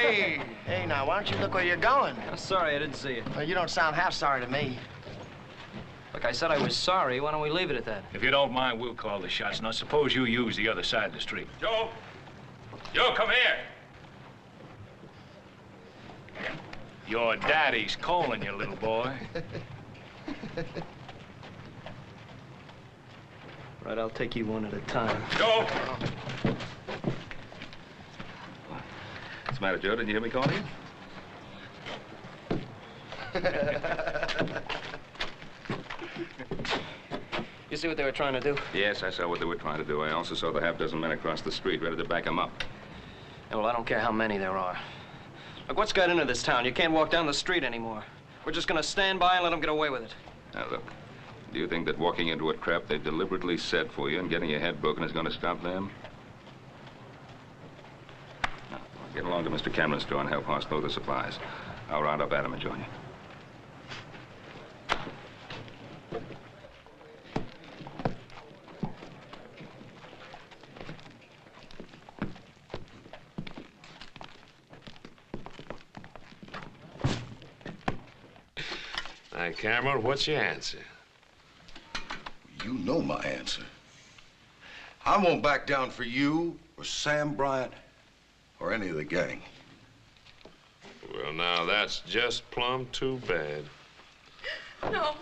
Hey! Hey, now, why don't you look where you're going? I'm sorry, I didn't see you. Well, you don't sound half sorry to me. Look, I said I was sorry. Why don't we leave it at that? If you don't mind, we'll call the shots. Now, suppose you use the other side of the street. Joe! Joe, come here! Your daddy's calling you, little boy. Right, I'll take you one at a time. Joe! What's the matter, Joe? Didn't you hear me calling you? You see what they were trying to do? Yes, I saw what they were trying to do. I also saw the half-dozen men across the street ready to back them up. Yeah, well, I don't care how many there are. Look, what's got into this town? You can't walk down the street anymore. We're just gonna stand by and let them get away with it. Now, look, do you think that walking into a trap they deliberately set for you and getting your head broken is going to stop them? Now, get along to Mr. Cameron's store and help Hoss load the supplies. I'll round up Adam and join you. Hi, Cameron, what's your answer? You know my answer. I won't back down for you or Sam Bryant or any of the gang. Well, now, that's just plumb too bad. No.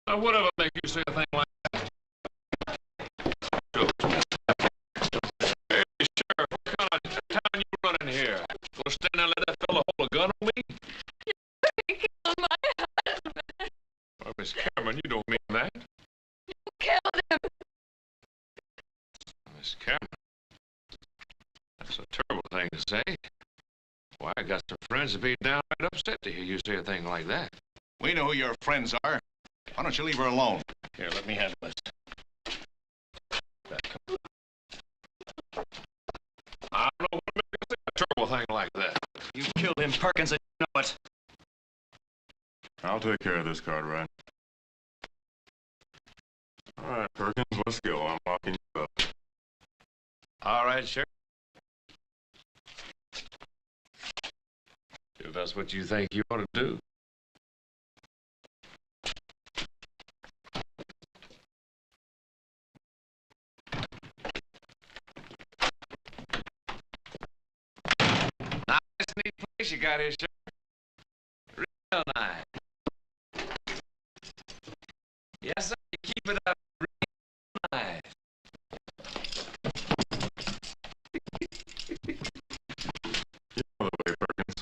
Now, whatever make you say a thing like that? Hey, Sheriff, what kind of town you running here? Gonna stand there and let that fella hold a gun on me? You killed my husband. Well, Miss Cameron, you don't mean that. You killed him. Miss Cameron, that's a terrible thing to say. Why, I got some friends that be downright upset to hear you say a thing like that. We know who your friends are. Why don't you leave her alone? Here, let me handle this. I don't know what makes you say a terrible thing like that. You killed him, Perkins, and you know it. I'll take care of this, Cartwright. All right, Perkins, let's go. I'm locking you up. All right, Sheriff. If that's what you think you ought to do. Nice, neat place you got here, Sheriff. Real nice. Yes, sir. You keep it up real nice. You know the way, Perkins.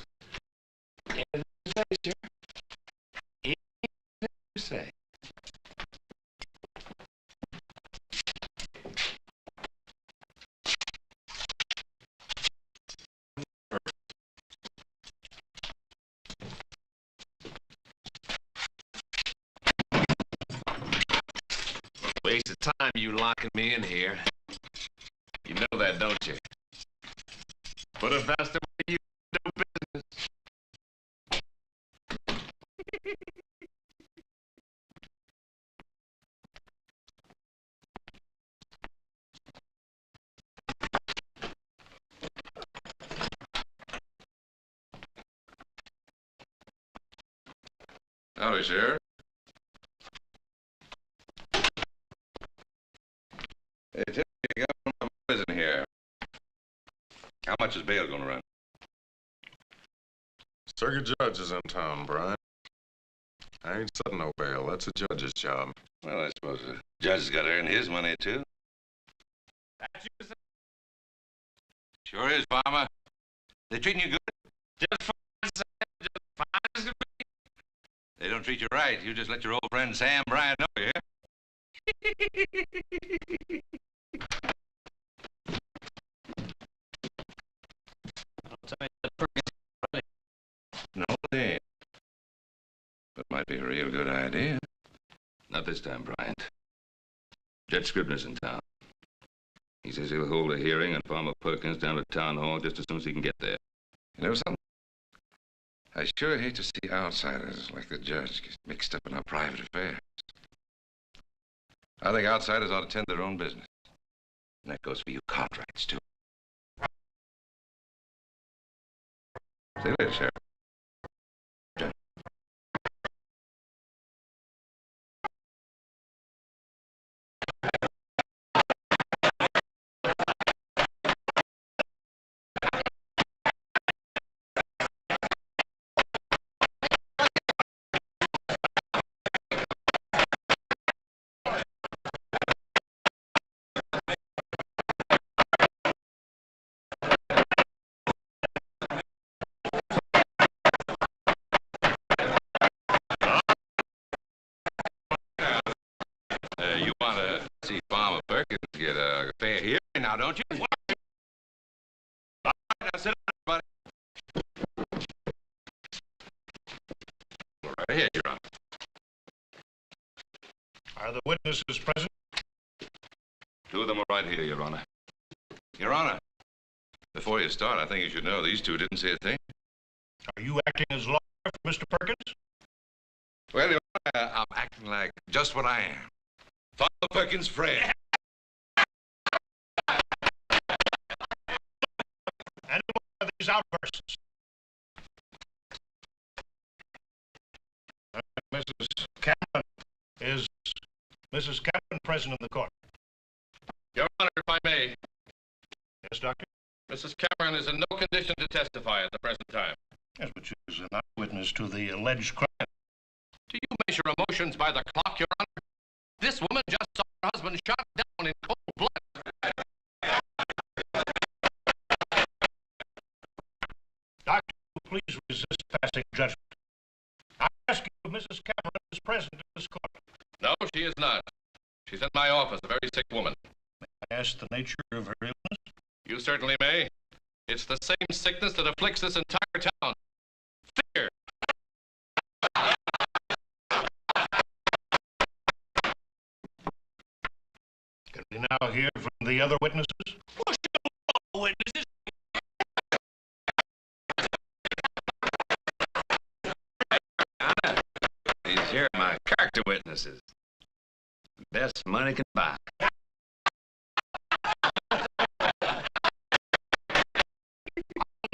Anything you say, Sheriff. Anything you say. Waste of time you locking me in here. You know that, don't you? But if that's the way you do business. Howdy, Sheriff. Hey, Tim, you got one of my boys in here. How much is bail gonna run? Circuit judge is in town, Brian. I ain't setting no bail. That's a judge's job. Well, I suppose the judge has got to earn his money, too. That's you, sir. Sure is, Farmer. They treating you good? Just fine, sir. Just fine as can be. They don't treat you right. You just let your old friend Sam Bryant know, you hear? No, they ain't. But might be a real good idea. Not this time, Bryant. Judge Scribner's in town. He says he'll hold a hearing on Farmer Perkins down at Town Hall just as soon as he can get there. You know something? I sure hate to see outsiders like the judge get mixed up in our private affairs. I think outsiders ought to tend their own business. And that goes for you Cartwrights, too. See you later, Sheriff. You want to see Farmer Perkins get a fair hearing now, don't you? All right, now sit down, everybody. Go right ahead, Your Honor. Are the witnesses present? Two of them are right here, Your Honor. Your Honor, before you start, I think you should know these two didn't say a thing. Are you acting as lawyer for Mr. Perkins? Well, Your Honor, I'm acting like just what I am. Farmer Perkins' friend. Any more of these outbursts? Is Mrs. Cameron present in the court? Your Honor, if I may. Yes, Doctor? Mrs. Cameron is in no condition to testify at the present time. Yes, but she is an eyewitness to the alleged crime. Do you measure emotions by the clock, Your Honor? This woman just saw her husband shot down in cold blood. Doctor, please resist passing judgment. I ask you if Mrs. Cameron is present in this court. No, she is not. She's in my office, a very sick woman. May I ask the nature of her illness? You certainly may. It's the same sickness that afflicts this entire town. Fear. Can we now hear from the other witnesses? Witnesses? These here are my character witnesses. Best money can buy.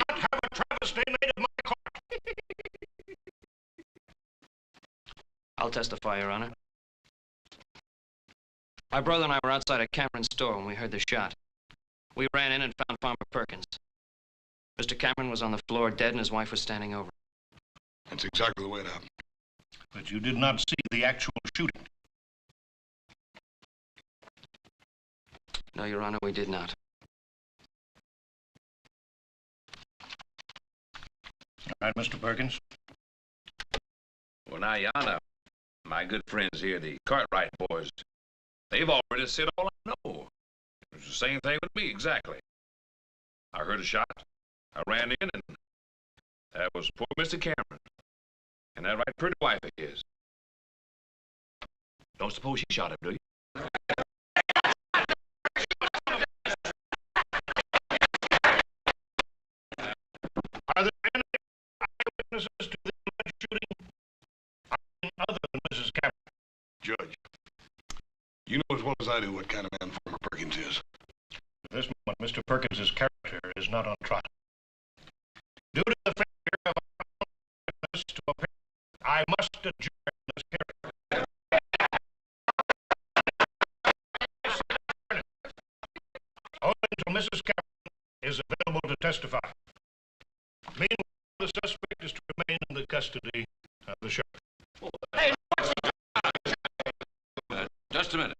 Not have a travesty made of my court. I'll testify, Your Honor. My brother and I were outside a Cameron store when we heard the shot. We ran in and found Farmer Perkins. Mr. Cameron was on the floor dead and his wife was standing over. That's exactly the way it happened. But you did not see the actual shooting. No, Your Honor, we did not. All right, Mr. Perkins. Well, now, Your Honor, my good friends here, the Cartwright boys, they've already said all I know. It's the same thing with me, exactly. I heard a shot. I ran in, and that was poor Mr. Cameron. And that right pretty wife of his. Don't suppose she shot him, do you? Are there any eyewitnesses to the alleged shooting other than Mrs. Cameron? Judge, you know as well as I do what kind of man Farmer Perkins is. At this moment, Mr. Perkins's character is not on trial. Due to the failure of our witness to appear, I must adjourn this hearing. Only until Mrs. Cameron is available to testify. Meanwhile, the suspect is to remain in the custody of the sheriff. Just a minute.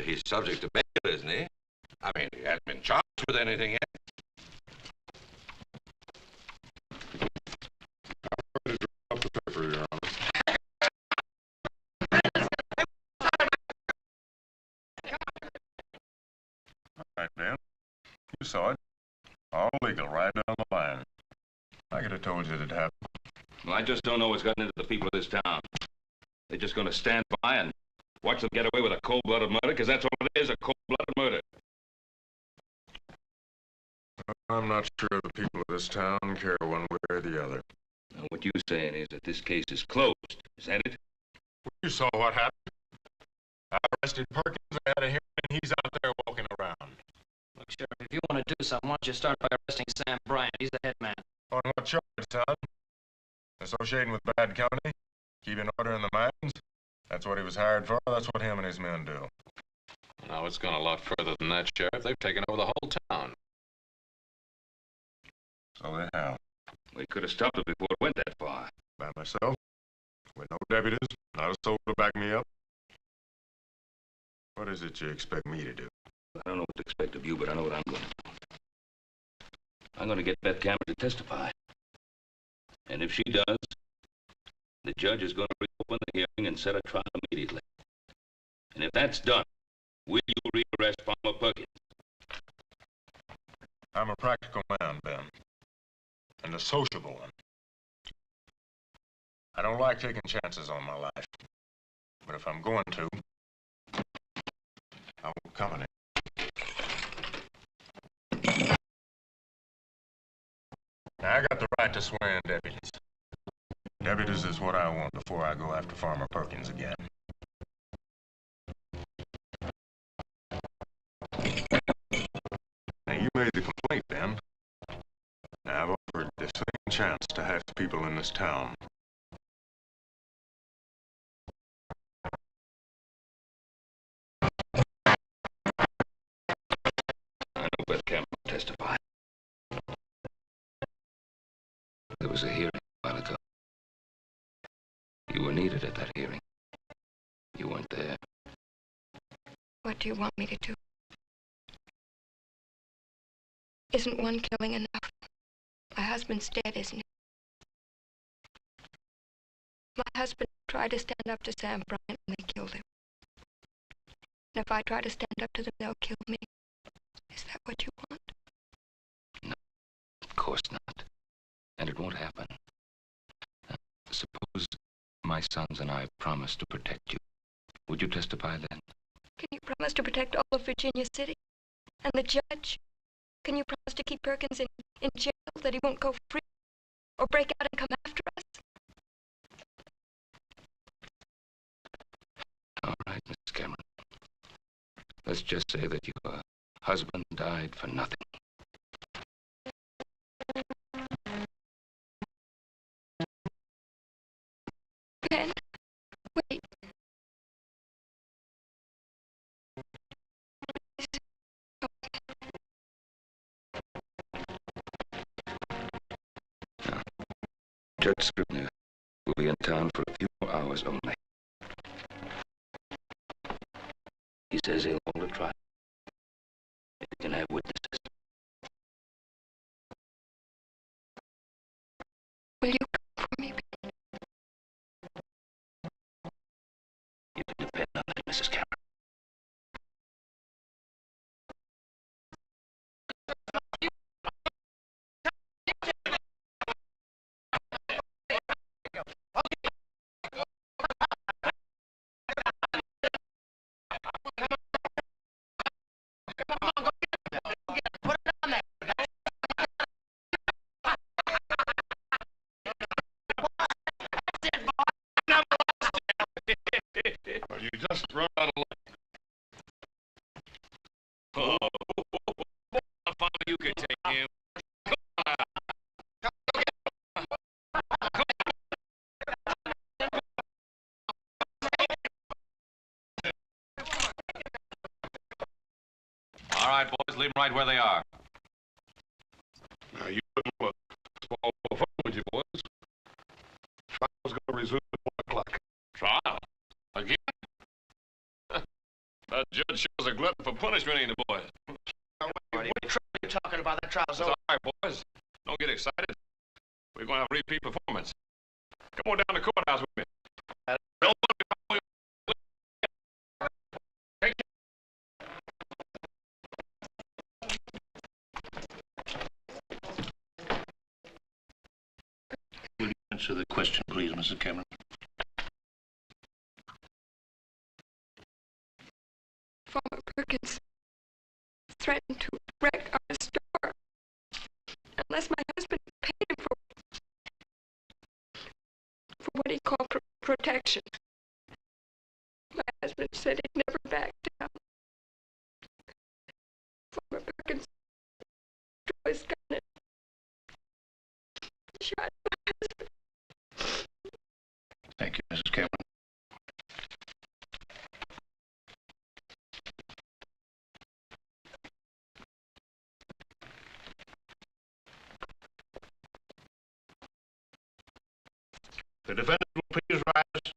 He's subject to bail, isn't he? I mean, he hasn't been charged with anything yet. Up the paper, Your Honor. saw it. All legal, right down the line. I could have told you it'd happen. Well, I just don't know what's gotten into the people of this town. They're just going to stand by and watch them get away with a cold-blooded murder, because that's all it is, a cold-blooded murder. I'm not sure the people of this town care one way or the other. Now, what you're saying is that this case is closed. Is that it? You saw what happened. I arrested Perkins. I had a hearing, and he's out there walking around. Look, Sheriff, if you want to do something, why don't you start by arresting Sam Bryant? He's the head man. On what charge, son? Associating with bad company? Keeping order in the mines? That's what he was hired for. That's what him and his men do. No, it's gone a lot further than that, Sheriff. They've taken over the whole town. So they have. We could have stopped it before it went that far. By myself, with no deputies, not a soul to back me up. What is it you expect me to do? I don't know what to expect of you, but I know what I'm going to do. I'm going to get Beth Cameron to testify. And if she does, the judge is going to reopen the hearing and set a trial immediately. And if that's done, will you rearrest Farmer Perkins? I'm a practical man, Ben. And a sociable one. I don't like taking chances on my life. But if I'm going to, I want company. Now, I got the right to swear in deputies. Deputies is what I want before I go after Farmer Perkins again. Now, you made the complaint, Ben. Now, I've offered the same chance to half the people in this town. I know Beth Cameron will testify. There was a hearing a while ago. You were needed at that hearing. You weren't there. What do you want me to do? Isn't one killing enough? My husband's dead, isn't he? My husband tried to stand up to Sam Bryant and they killed him. And if I try to stand up to them, they'll kill me. Is that what you want? No, of course not. And it won't happen. Suppose my sons and I promise to protect you. Would you testify then? Can you promise to protect all of Virginia City? And the judge? Can you promise to keep Perkins in jail, that he won't go free? Or break out and come after us? All right, Mrs. Cameron. Let's just say that your husband died for nothing. Ben, wait. Now, Judge Scribner will be in town for a few more hours only. He says he'll hold a trial. He can have witnesses. Will you come for me, Ben? You can depend on that, Mrs. Cameron. Well, you just run out of luck. Oh, Father, you could take him. All right, boys, leave them right where they are. Now, you wouldn't want to swallow fun, would you, boys? Trial's going to resume at 1 o'clock. Trial? Again? That judge shows a glutton for punishment, ain't it, boys? What trial are you talking about? That trial's It's over. all right, boys. Don't get excited. We're going to have a repeat performance. Come on down to the courthouse with me. Don't Answer the question, please, Mrs. Cameron. Farmer Perkins threatened to wreck our store unless my husband paid him for what he called protection. My husband said he'd never back down. Farmer Perkins drew his gun and shot my husband. Thank you, Mrs. Cameron. The defendant will please rise.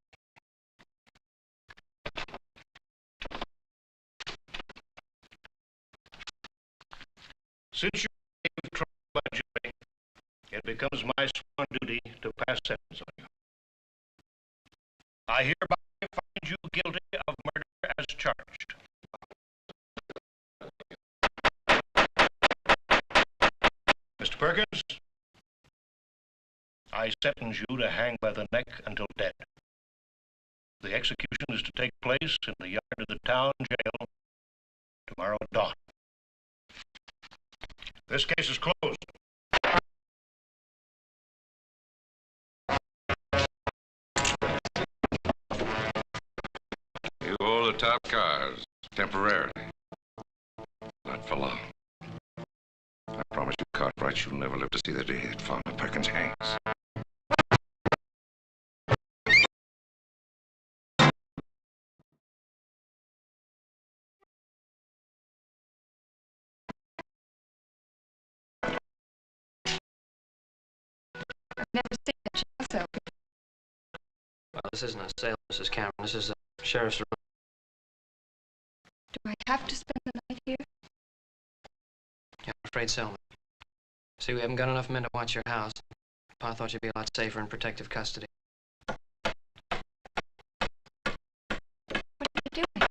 Since you gave trial by jury, it becomes my sworn duty to pass sentence on you. I hereby find you guilty of murder as charged. Mr. Perkins, I sentence you to hang by the neck until dead. The execution is to take place in the yard of the town jail tomorrow at dawn. This case is closed. You hold the top cars, temporarily. Not for long. I promise you, Cartwrights, you'll never live to see the day that Farmer Perkins hangs. I've never seen a jail cell before. Well, this isn't a sale, Mrs. Cameron. This is a sheriff's room. Do I have to spend the night here? Yeah, I'm afraid so. See, we haven't got enough men to watch your house. Pa thought you'd be a lot safer in protective custody. What are you doing?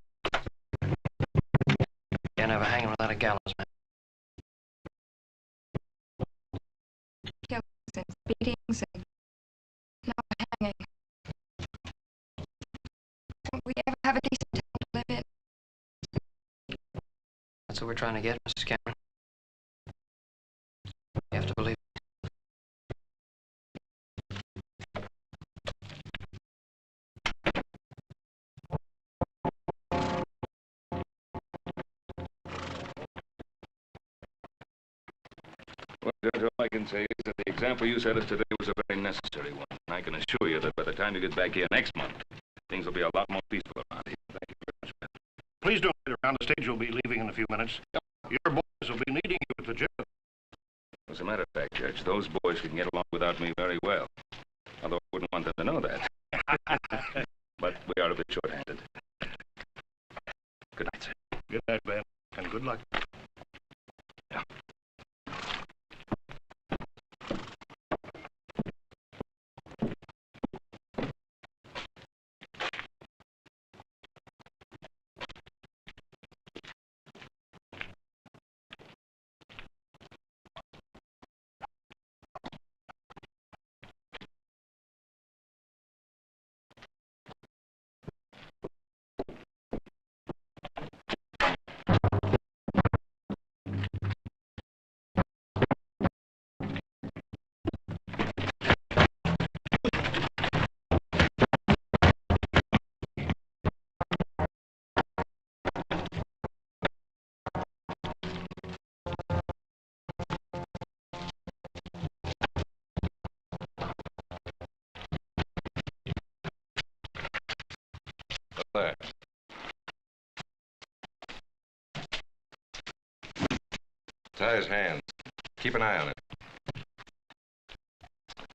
Can't have a hanging without a gallows, man. Killings and beatings and now a hanging. Won't we ever have a decent town to live in? That's what we're trying to get, Mrs. Cameron. You have to believe it. Well, Judge, all I can say is that the example you set us today was a very necessary one. And I can assure you that by the time you get back here next month, things will be a lot more peaceful around here. Thank you very much, man. Please don't wait around. The stage will be leaving in a few minutes. Your boys will be needing you at the jail. As a matter of fact, Judge, those boys can get along without me very well. Although I wouldn't want them to know that. But we are a bit short-handed. Good night, sir. Good night, Ben, and good luck. Yeah. There. Tie his hands. Keep an eye on it.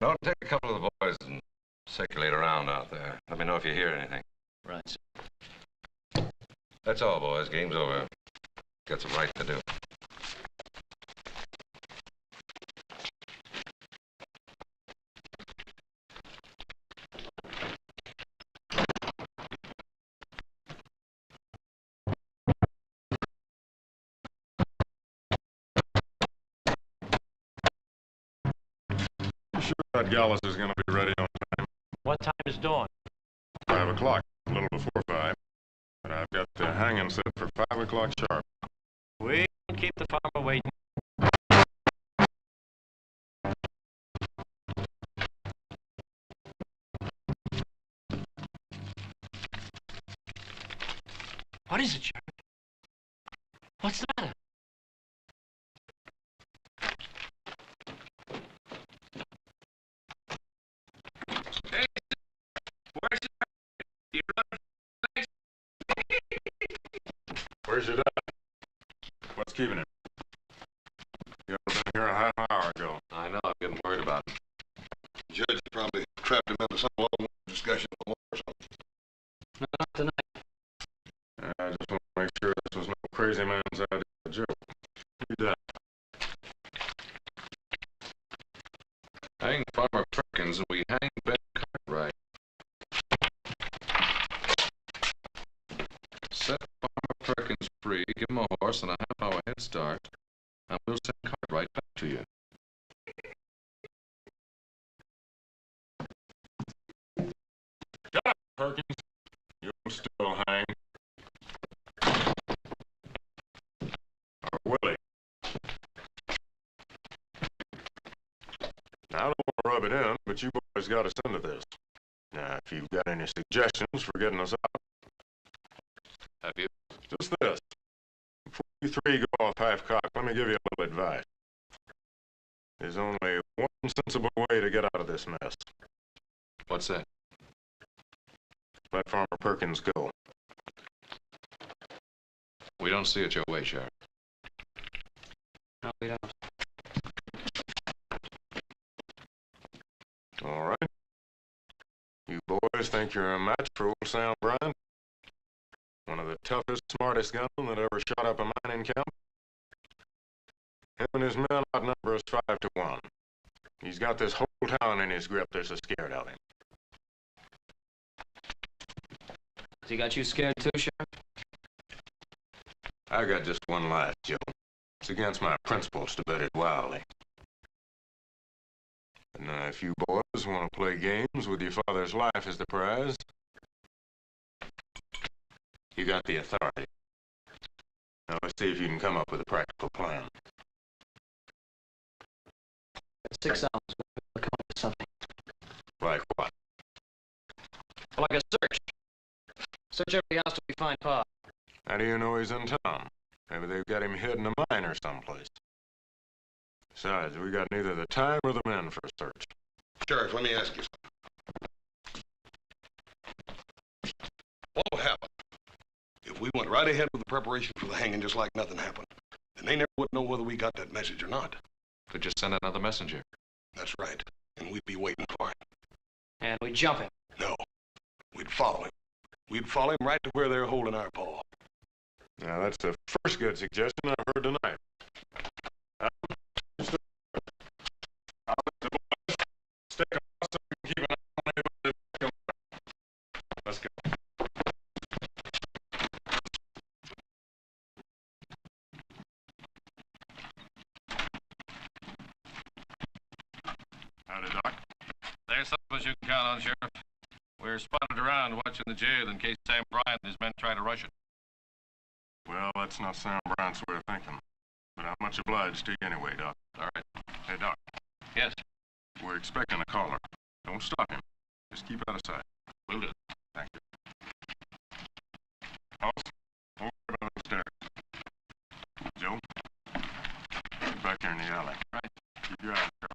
Don't take a couple of the boys and circulate around out there. Let me know if you hear anything. Right, sir. That's all, boys. Game's over. Got some right to do. You sure that Gallus is going to be ready on time? What time is dawn? 5 o'clock, a little before 5. But I've got the hanging set for 5 o'clock sharp. We don't keep the farmer waiting. What is it, Sheriff? What's the matter? Hey, where's your... Where's your dad? What's keeping him? You ought to have been here a half hour ago. I know, I'm getting worried about him. Judge probably trapped him into some long discussion or something. No, not tonight. I just want to make sure this was no crazy man's idea of a joke. You done. Hang Farmer Perkins and we hang Ben Cartwright. Set Farmer Perkins free, give him a horse and a half-hour head start, and we'll send Cartwright back to you. Shut up, Perkins. You'll still hang. Or will he? Now, I don't want to rub it in, but you boys got us into this. Now, if you've got any suggestions for getting us out. Have you? Just this. Before you three go off half-cock, let me give you a little advice. There's only one sensible way to get out of this mess. What's that? Let Farmer Perkins go. We don't see it your way, Sheriff. No, we don't. All right. You boys think you're a match for old Sam Bryant? One of the toughest, smartest gunmen that ever shot up a mining camp? Him and his men outnumber us 5 to 1. He's got this whole town in his grip. They're so scared of him. Has he got you scared too, Sheriff? I got just one life, Joe. It's against my principles to bet it wildly. But now, if you boys want to play games with your father's life as the prize, you got the authority. Now, let's see if you can come up with a practical plan. At 6 hours, we'll come up with something. Like what? Like a search. Search every house till we find Pa. How do you know he's in town? Maybe they've got him hid in a mine or someplace. Besides, we got neither the time or the men for a search. Sheriff, let me ask you something. What will happen if we went right ahead with the preparation for the hanging just like nothing happened? Then they never would know whether we got that message or not. Could just send another messenger. That's right. And we'd be waiting for him. And we jump him. No. We'd follow him. We'd follow him right to where they're holding our paw. Now, that's the first good suggestion I've heard tonight. I'll let the boys stick a so we can keep an eye on anybody that comes back. Let's go. Howdy, Doc. There's something you can count on, Sheriff. We're spotted around watching the jail in case Sam Bryant and his men try to rush it. Well, that's not Sam Bryant's way of thinking. But I'm much obliged to you anyway, Doc. All right. Hey, Doc. Yes, We're expecting a caller. Don't stop him. Just keep out of sight. we'll do. Thank you. Austin, over by those stairs. Joe, get back here in the alley. Right. Keep your eyes sharp.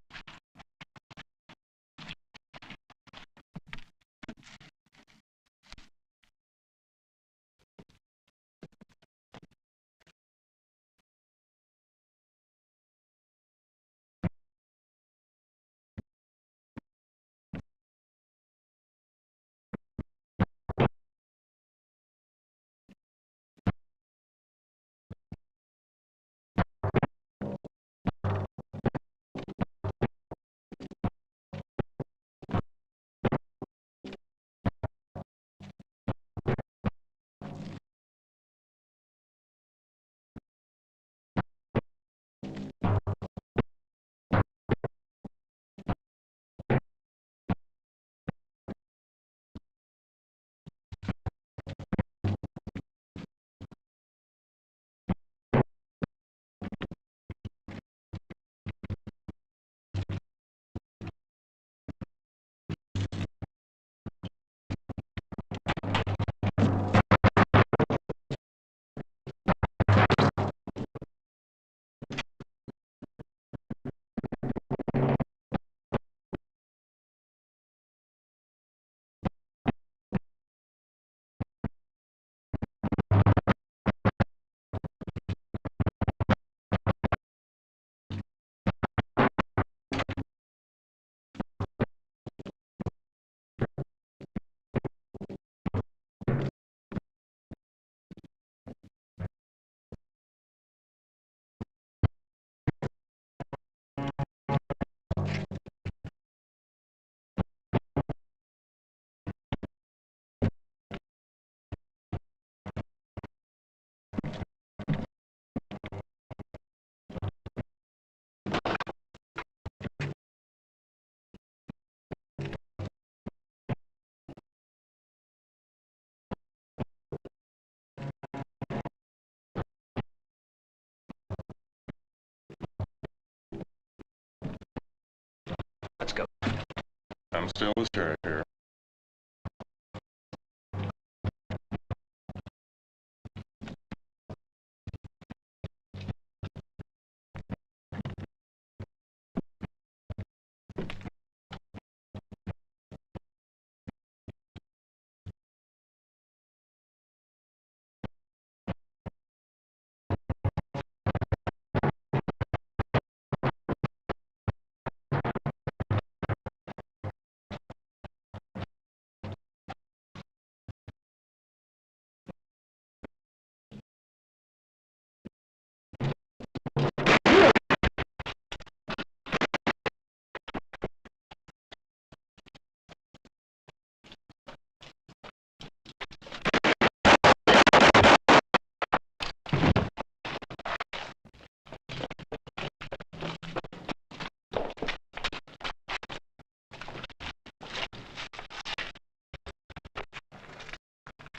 I'm still the sheriff here.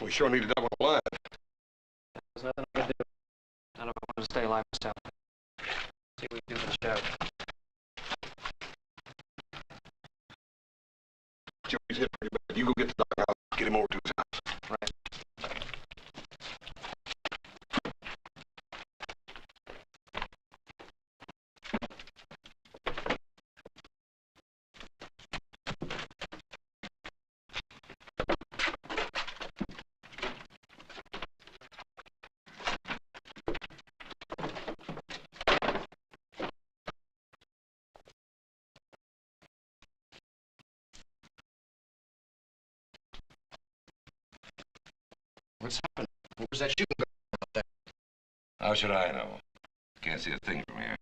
We sure need to double the line. There's nothing I can do. None of us want to stay alive myself. See what we can do for the sheriff. Joey's hit pretty bad. You go get the doctor. I'll get him over to his house. Right. What's happened? What was that shooting going up there? How should I know? Can't see a thing from here.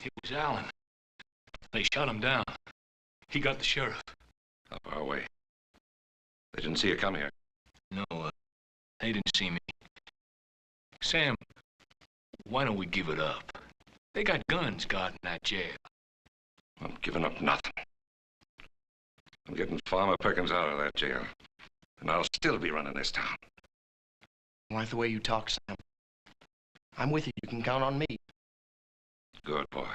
It was Allen. They shot him down. He got the sheriff. How far away? They didn't see you come here. No, they didn't see me. Sam, why don't we give it up? They got guns guarding that jail. I'm giving up nothing. I'm getting Farmer Perkins out of that jail. And I'll still be running this town. I like the way you talk, Sam. I'm with you. You can count on me. Good boy.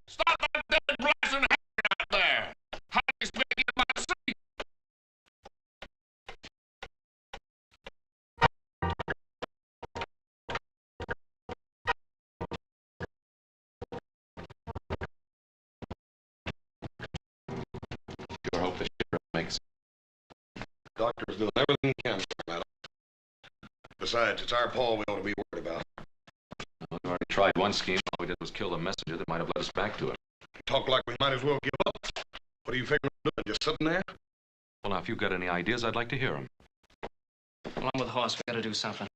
Stop that dead blasting hand out there! How do you expect to get my seat? Sure hope the sheriff makes it. Doctor's doing everything he can, madam. Besides, it's our Paul we ought to be worried about. Well, we already tried one scheme. All we did was kill the messenger that might have led us back to him. Talk like we might as well give up. What do you figure on doing? Just sitting there? Well, now, if you've got any ideas, I'd like to hear them. Well, I'm with Hoss. We gotta do something.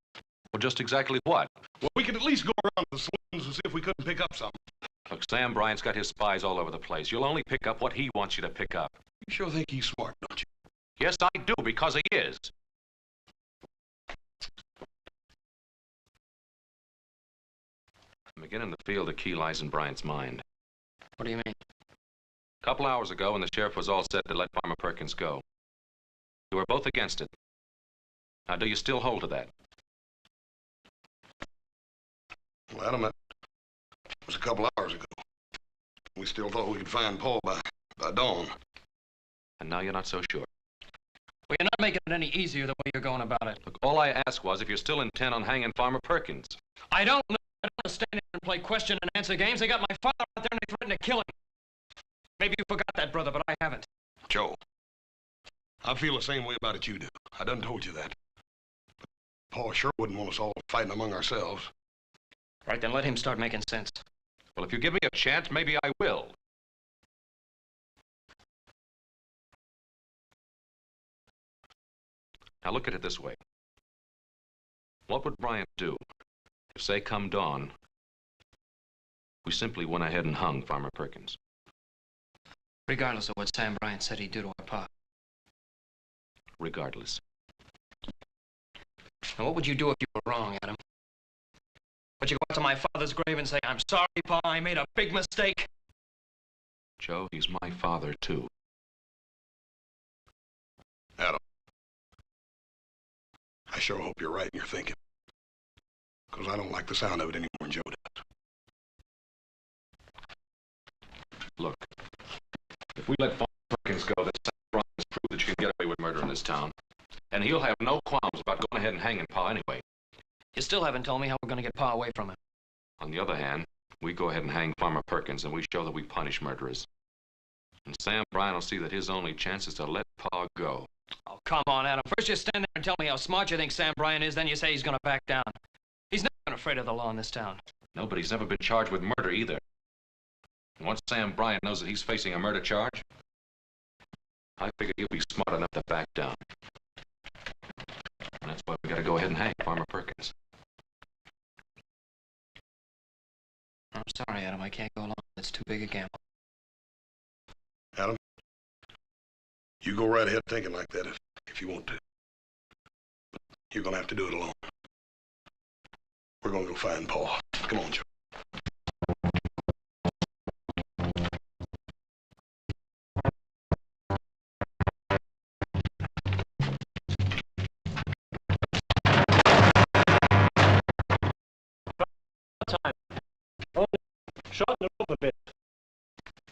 Well, just exactly what? Well, we could at least go around to the saloons and see if we couldn't pick up something. Look, Sam Bryant's got his spies all over the place. You'll only pick up what he wants you to pick up. You sure think he's smart, don't you? Yes, I do, because he is. I'm beginning to feel the key lies in Bryant's mind. What do you mean? A couple hours ago, when the sheriff was all set to let Farmer Perkins go, you were both against it. Now, do you still hold to that? Well, Adam, that was a couple hours ago. We still thought we could find Paul by dawn. And now you're not so sure. Well, you're not making it any easier the way you're going about it. Look, all I asked was if you're still intent on hanging Farmer Perkins. I don't know. I don't want to stand here and play question and answer games. They got my father out there and they threatened to kill him. Maybe you forgot that, brother, but I haven't. Joe, I feel the same way about it you do. I done told you that. But Paul sure wouldn't want us all fighting among ourselves. Right, then let him start making sense. Well, if you give me a chance, maybe I will. Now look at it this way. What would Bryant do if, say, come dawn, we simply went ahead and hung Farmer Perkins? Regardless of what Sam Bryant said he'd do to our pa. Regardless. Now, what would you do if you were wrong, Adam? Would you go out to my father's grave and say, I'm sorry, Pa, I made a big mistake? Joe, he's my father, too. Adam, I sure hope you're right in your thinking. Because I don't like the sound of it any more than Joe does. Look, if we let Farmer Perkins go, then Sam Bryant's proved that you can get away with murder in this town. And he'll have no qualms about going ahead and hanging Pa anyway. You still haven't told me how we're going to get Pa away from him. On the other hand, we go ahead and hang Farmer Perkins, and we show that we punish murderers. And Sam Bryant will see that his only chance is to let Pa go. Oh, come on, Adam. First you stand there and tell me how smart you think Sam Bryant is, then you say he's going to back down. He's never been afraid of the law in this town. No, but he's never been charged with murder either. And once Sam Bryant knows that he's facing a murder charge, I figure he'll be smart enough to back down. And that's why we gotta go ahead and hang Farmer Perkins. I'm sorry, Adam. I can't go along. It's too big a gamble. Adam, you go right ahead thinking like that if you want to. But you're gonna have to do it alone. We're gonna go find Paul. Come on, Joe. Shorten the rope a bit.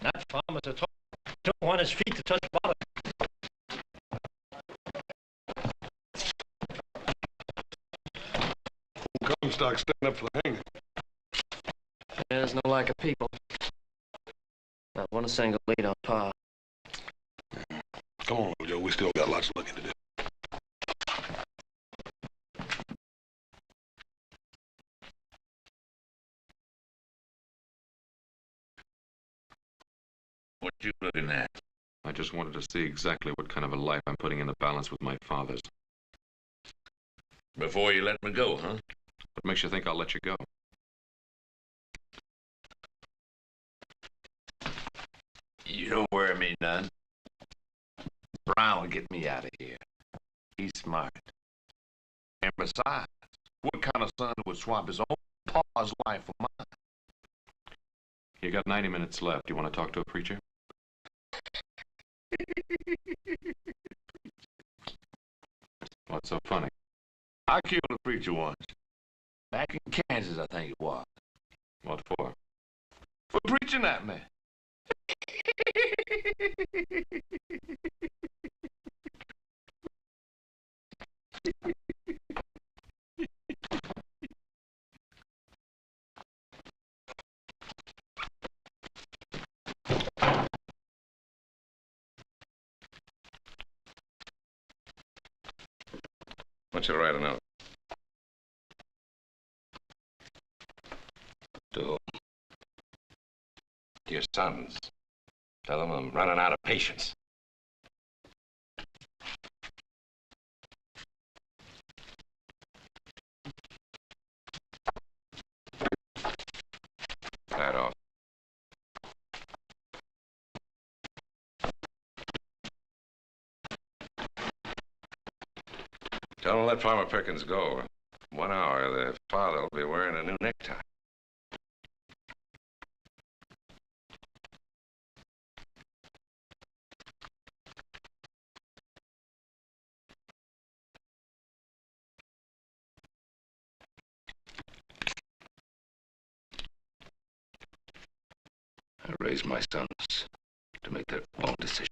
That farmer's a tall. Don't want his feet to touch bottom. Old Comstock stand up for the hanging. There's no lack of people. Not one a single lead on Pa. Come on, Joe. We still got lots of looking to do. What you looking at? I just wanted to see exactly what kind of a life I'm putting in the balance with my father's. Before you let me go, huh? What makes you think I'll let you go? You don't worry me none. Brown will get me out of here. He's smart. And besides, what kind of son would swap his own pa's life for mine? You got 90 minutes left. You want to talk to a preacher? What's so funny? I killed a preacher once. Back in Kansas, I think it was. What for? For preaching at me. Want you to write a note. To whom? To your sons. Tell them I'm running out of patience. That off. Tell them to let Farmer Perkins go. 1 hour, the father will be wearing a new necktie. I raised my sons to make their own decisions.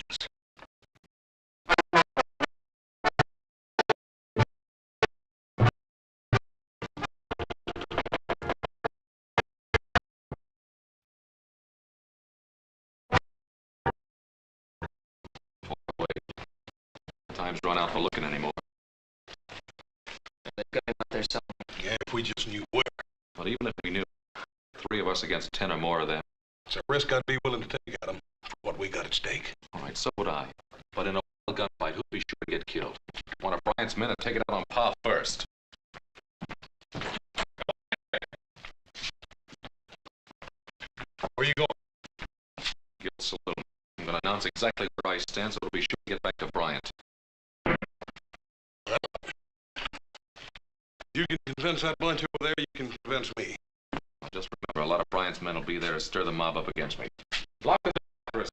Cameron's run out for looking anymore. They've got him out there somewhere. Yeah, if we just knew where. But even if we knew, 3 of us against 10 or more of them. It's a risk I'd be willing to take, Adam, for what we got at stake. All right, so would I. But in a wild gunfight, who'd be sure to get killed? One of Bryant's men would take it out on Pa first. Where you going? Guild Saloon. I'm going to announce exactly where I stand so we'll be sure to get back to Bryant. You can convince that bunch over there, you can convince me. Just remember, a lot of Bryant's men will be there to stir the mob up against me. Lock the door, Chris.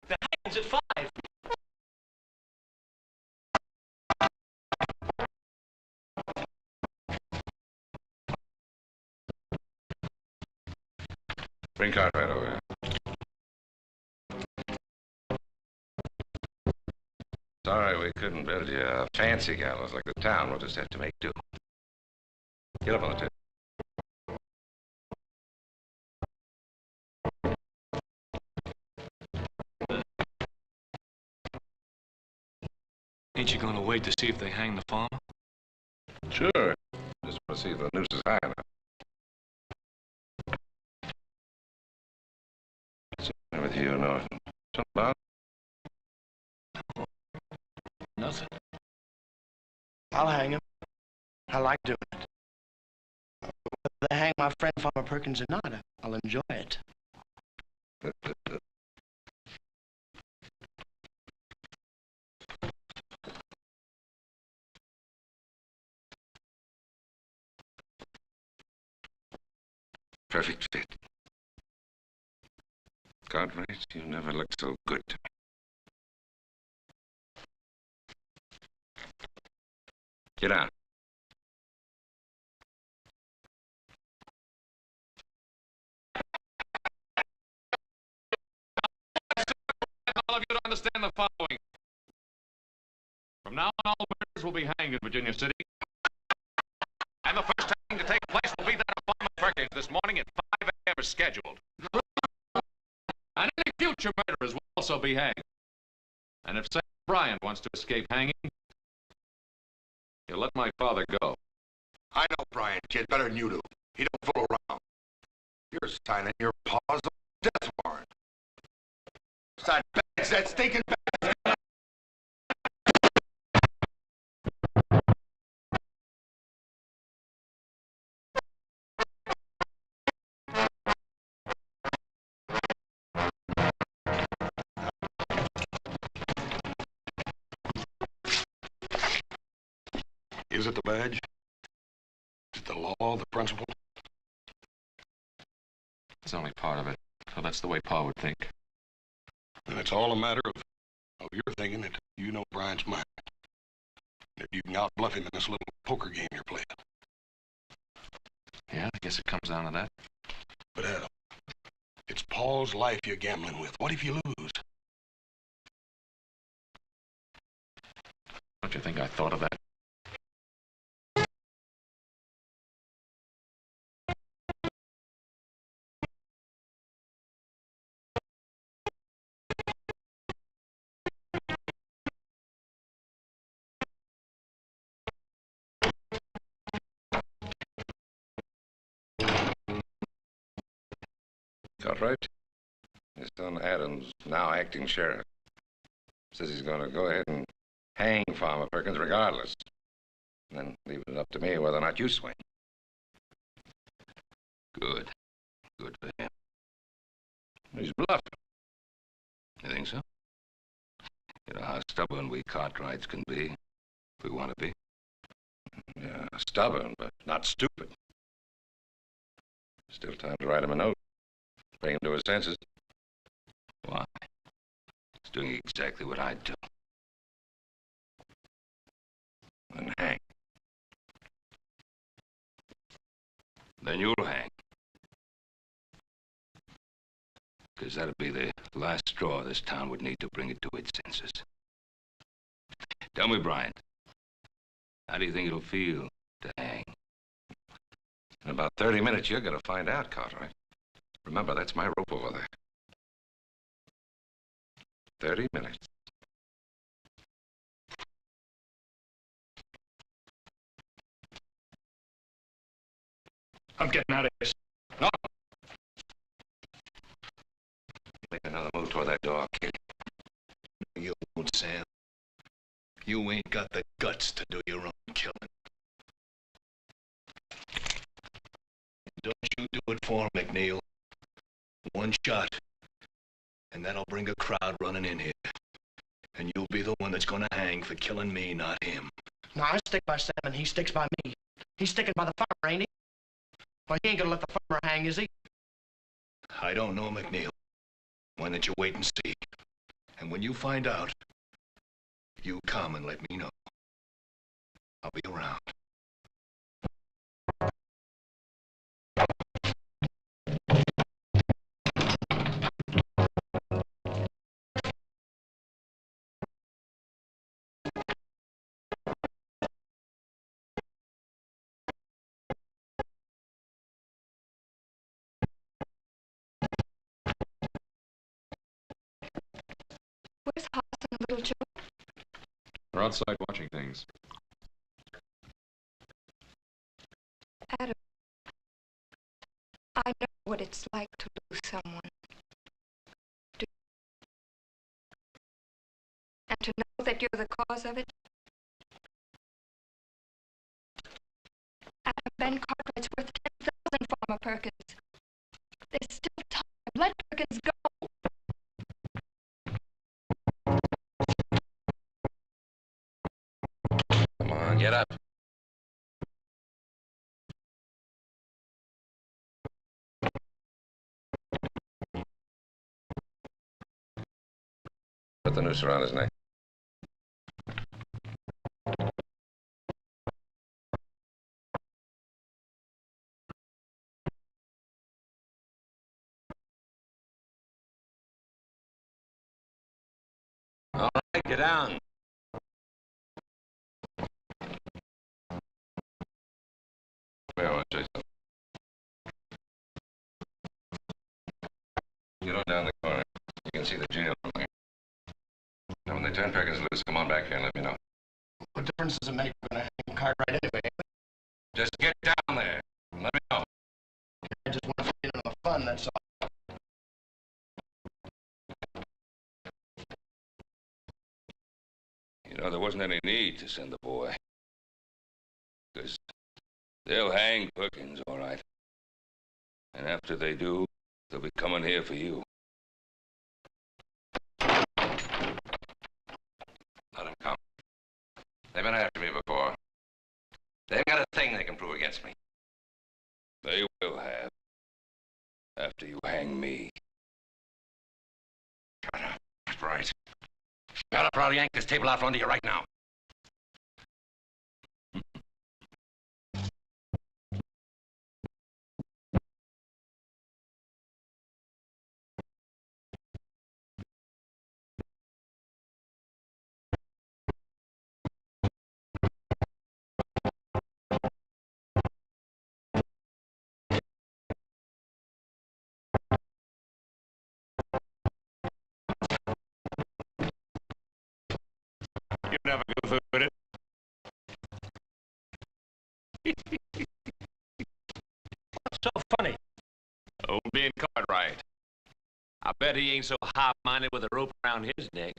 The hanging's at 5. Bring Cartwright over here. Sorry we couldn't build you a fancy gallows like the town. We'll just have to make do. Get up on the table. Ain't you gonna wait to see if they hang the farmer? Sure. Just want to see if the noose is high enough. What's the matter with you, Norton? Something about it? Nothing. I'll hang him. I like doing it. Whether they hang my friend Farmer Perkins or not, I'll enjoy it. Perfect fit. Cartwrights, you never looked so good to me. Get out. All of you to understand the following. From now on, all murders will be hanged in Virginia City. And the first hanging to take place will be that of Farmer Perkins this morning at 5 a.m. as scheduled. And any future murderers will also be hanged. And if Sam Bryant wants to escape hanging, he'll let my father go. I know Brian, kid, better than you do. He don't fool around. You're signing your paws on death warrant. That badge, that stinking badge. Is it the badge? Is it the law, the principle? It's only part of it. So that's the way Pa would think. And it's all a matter of your thinking that you know Brian's mind. That you can outbluff him in this little poker game you're playing. Yeah, I guess it comes down to that. But Adam, it's Paul's life you're gambling with. What if you lose? Don't you think I thought of that? Cartwright? His son Adam's now acting sheriff. Says he's going to go ahead and hang Farmer Perkins regardless. And then leave it up to me whether or not you swing. Good. Good for him. He's bluffing. You think so? You know how stubborn we Cartwrights can be, if we want to be. Yeah, stubborn, but not stupid. Still time to write him a note. Bring him to his senses. Why? He's doing exactly what I'd do. And hang. Then you'll hang. Because that'd be the last straw this town would need to bring it to its senses. Tell me, Bryant, how do you think it'll feel to hang? In about 30 minutes, you're going to find out, Cartwright. Remember, that's my rope over there. 30 minutes. I'm getting out of here. No. Make another move toward that door, I'll kill you. You won't, Sam. You ain't got the guts to do your own killing. Don't you do it for him, McNeil. One shot, and that'll bring a crowd running in here. And you'll be the one that's gonna hang for killing me, not him. No, I stick by Sam and he sticks by me. He's sticking by the farmer, ain't he? Well, he ain't gonna let the farmer hang, is he? I don't know, McNeil. Why don't you wait and see? And when you find out, you come and let me know. I'll be around. Where's Hoss and Little Joe? We're outside watching things. Adam, I know what it's like to lose someone. And to know that you're the cause of it. Adam, Ben Cartwright's worth 10,000, Farmer Perkins. There's still time. Let Perkins go. Come on, get up. Put the noose around his neck. All right, get down. Wait, I want to say something. Get on down the corner. You can see the jail from there. Now, when they turn Perkins loose, come on back here and let me know. What difference does it make? We're gonna hang Cartwright anyway. Just get down there and let me know. I just want to fit in on the fun, that's all. You know, there wasn't any need to send the boy. Because they'll hang Perkins, all right. And after they do, they'll be coming here for you. Let them come. They've been after me before. They've got a thing they can prove against me. They will have. After you hang me. Shut up. That's right. Shut up, or I'll yank this table out from under you right now. You never go through with it. What's so funny? Old being Cartwright. I bet he ain't so high-minded with a rope around his neck.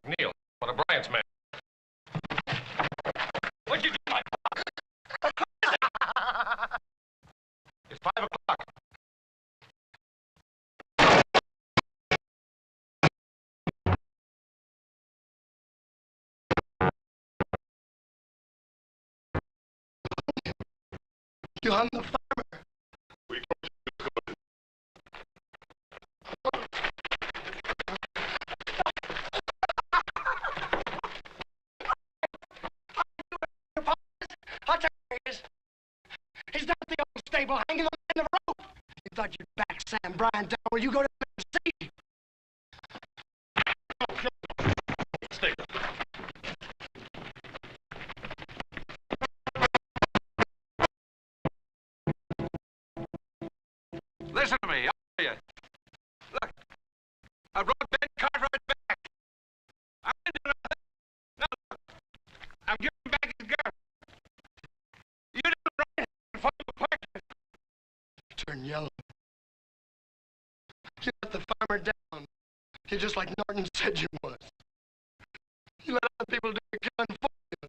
McNeil, one of Bryant's men. What'd you do, my It's 5 o'clock. You hung the farmer. We told you to go. Brian down. Will you go down and see? Stay. Listen to me, I'll tell you. Look, I brought Ben Cartwright back. I didn't do nothing. No, look, I'm giving him back his gun. You did the right thing for the Perkins. Turn yellow. You let the farmer down. You're just like Norton said you was. You let other people do the killing for you.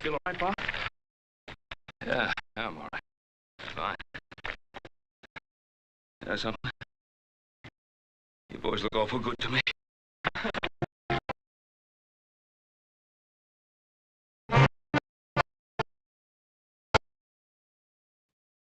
Feel all right, Bob? Yeah, I'm all right. Fine. You know something? You boys look awful good to me.